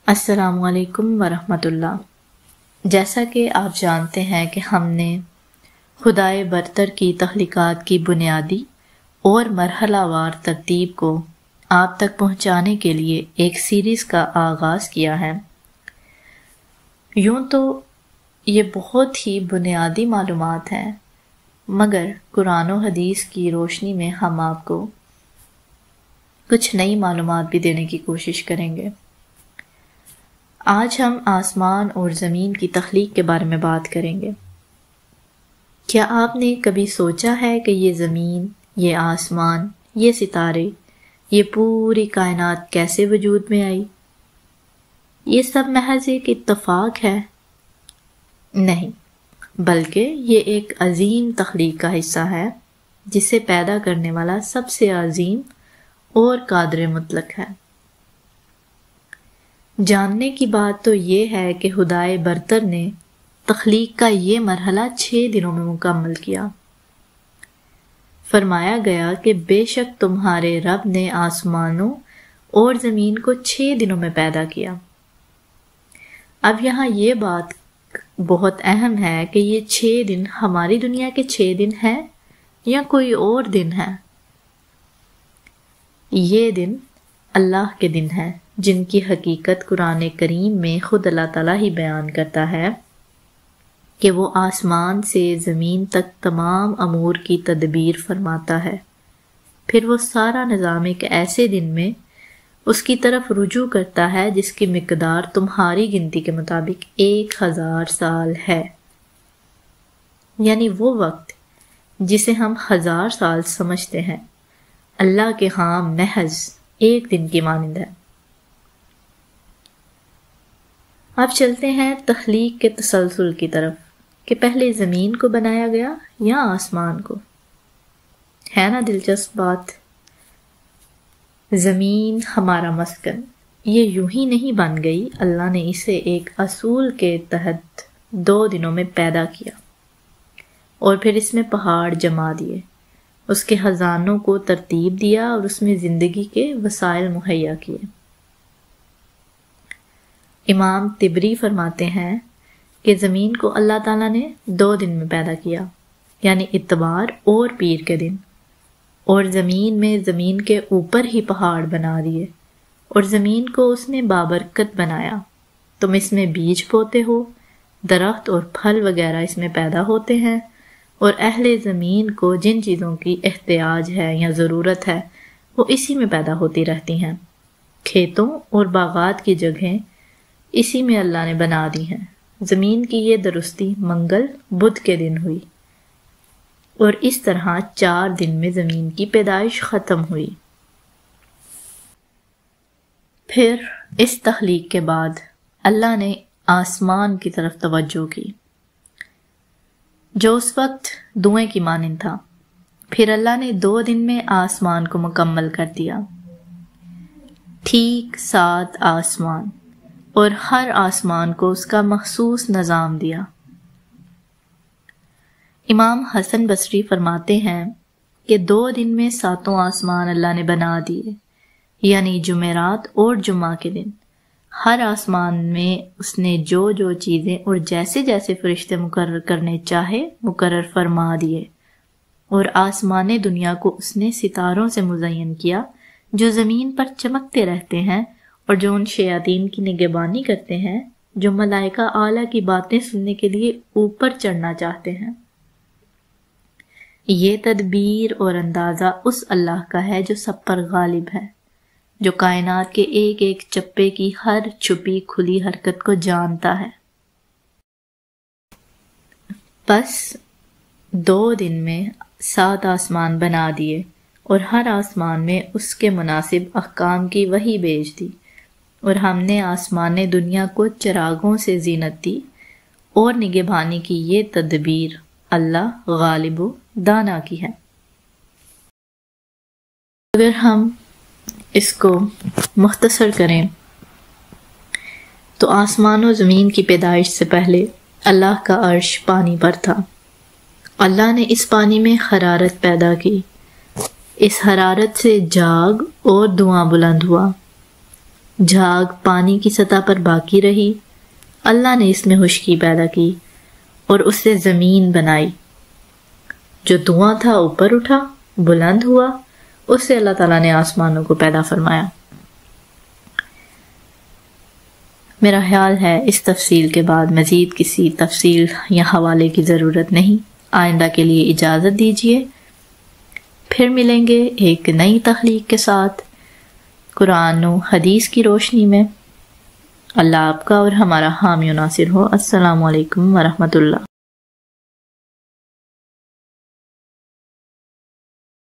السلام علیکم ورحمۃ اللہ۔ جیسا کہ آپ جانتے ہیں کہ ہم نے خدائے برتر کی تخلیقات کی بنیادی اور مرحلہ وار ترتیب کو آپ تک پہنچانے کے لیے ایک سیریز کا آغاز کیا ہے۔ یوں تو یہ بہت ہی بنیادی معلومات ہیں، مگر قرآن و حدیث کی روشنی میں ہم آپ کو کچھ نئی معلومات بھی دینے کی کوشش کریں گے۔ آج ہم آسمان اور زمین کی تخلیق کے بارے میں بات کریں گے۔ کیا آپ نے کبھی سوچا ہے کہ یہ زمین، یہ آسمان، یہ ستارے، یہ پوری کائنات کیسے وجود میں آئی؟ یہ سب محض ایک اتفاق ہے؟ نہیں، بلکہ یہ ایک عظیم تخلیق کا حصہ ہے جسے پیدا کرنے والا سب سے عظیم اور قادر مطلق ہے۔ جاننے کی بات تو یہ ہے کہ خدائے برتر نے تخلیق کا یہ مرحلہ 6 دنوں میں مکمل کیا۔ فرمایا گیا کہ بے شک تمہارے رب نے آسمانوں اور زمین کو 6 دنوں میں پیدا کیا۔ اب یہاں یہ بات بہت اہم ہے کہ یہ 6 دن ہماری دنیا کے 6 دن ہیں یا کوئی اور دن ہے؟ یہ دن اللہ کے دن ہیں، جن کی حقیقت قرآن کریم میں خود اللہ تعالیٰ ہی بیان کرتا ہے کہ وہ آسمان سے زمین تک تمام امور کی تدبیر فرماتا ہے، پھر وہ سارا نظام ایک ایسے دن میں اس کی طرف رجوع کرتا ہے جس کی مقدار تمہاری گنتی کے مطابق 1000 سال ہے، یعنی وہ وقت جسے ہم 1000 سال سمجھتے ہیں اللہ کے ہاں محض ایک دن کی مانند ہے۔ اب چلتے ہیں تخلیق کے تسلسل کی طرف کہ پہلے زمین کو بنایا گیا یا آسمان کو۔ ہے نا دلچسپ بات؟ زمین ہمارا مسکن یہ یوں ہی نہیں بن گئی، اللہ نے اسے ایک اصول کے تحت 2 دنوں میں پیدا کیا اور پھر اس میں پہاڑ جما دیے، اس کے خزانوں کو ترتیب دیا اور اس میں زندگی کے وسائل مہیا کیے۔ امام طبری فرماتے ہیں کہ زمین کو اللہ تعالیٰ نے 2 دن میں پیدا کیا، یعنی اتوار اور پیر کے دن، اور زمین میں زمین کے اوپر ہی پہاڑ بنا دیے، اور زمین کو اس نے بابرکت بنایا۔ تم اس میں بیج بوتے ہو، درخت اور پھل وغیرہ اس میں پیدا ہوتے ہیں، اور اہل زمین کو جن چیزوں کی احتیاج ہے یا ضرورت ہے وہ اسی میں پیدا ہوتی رہتی ہیں۔ کھیتوں اور باغات کی جگہیں اسی میں اللہ نے بنا دی ہیں۔ زمین کی یہ درستی منگل بدھ کے دن ہوئی، اور اس طرح 4 دن میں زمین کی پیدائش ختم ہوئی۔ پھر اس تخلیق کے بعد اللہ نے آسمان کی طرف توجہ کی جو اس وقت دھوئیں کی مانند تھا۔ پھر اللہ نے 2 دن میں آسمان کو مکمل کر دیا، ٹھیک 7 آسمان، اور ہر آسمان کو اس کا مخصوص نظام دیا۔ امام حسن بصری فرماتے ہیں کہ 2 دن میں 7 آسمان اللہ نے بنا دیے، یعنی جمعرات اور جمعہ کے دن ہر آسمان میں اس نے جو چیزیں اور جیسے جیسے فرشتے مقرر کرنے چاہے مقرر فرما دیے، اور آسمان دنیا کو اس نے ستاروں سے مزین کیا جو زمین پر چمکتے رہتے ہیں اور جو ان شیاطین کی نگہبانی کرتے ہیں جو ملائکہ اعلیٰ کی باتیں سننے کے لیے اوپر چڑھنا چاہتے ہیں۔ یہ تدبیر اور اندازہ اس اللہ کا ہے جو سب پر غالب ہے، جو کائنات کے ایک ایک چپے کی ہر چھپی کھلی حرکت کو جانتا ہے۔ بس 2 دن میں 7 آسمان بنا دیے اور ہر آسمان میں اس کے مناسب احکام کی وحی بھیج دی، اور ہم نے آسمان دنیا کو چراغوں سے زینت دی، اور نگہبانی کی یہ تدبیر اللہ غالب و دانا کی ہے۔ اگر ہم اس کو مختصر کریں تو آسمان و زمین کی پیدائش سے پہلے اللہ کا عرش پانی پر تھا۔ اللہ نے اس پانی میں حرارت پیدا کی، اس حرارت سے جاگ اور دھواں بلند ہوا، جھاگ پانی کی سطح پر باقی رہی، اللہ نے اس میں خشکی پیدا کی اور اس سے زمین بنائی۔ جو دھواں تھا اوپر اٹھا، بلند ہوا، اس سے اللہ تعالیٰ نے آسمانوں کو پیدا فرمایا۔ میرا خیال ہے اس تفصیل کے بعد مزید کسی تفصیل یا حوالے کی ضرورت نہیں۔ آئندہ کے لیے اجازت دیجیے، پھر ملیں گے ایک نئی تخلیق کے ساتھ قرآن و حدیث کی روشنی میں۔ اللہ آپ کا اور ہمارا حامی و ناصر ہو۔ السلام علیکم ورحمۃ اللہ۔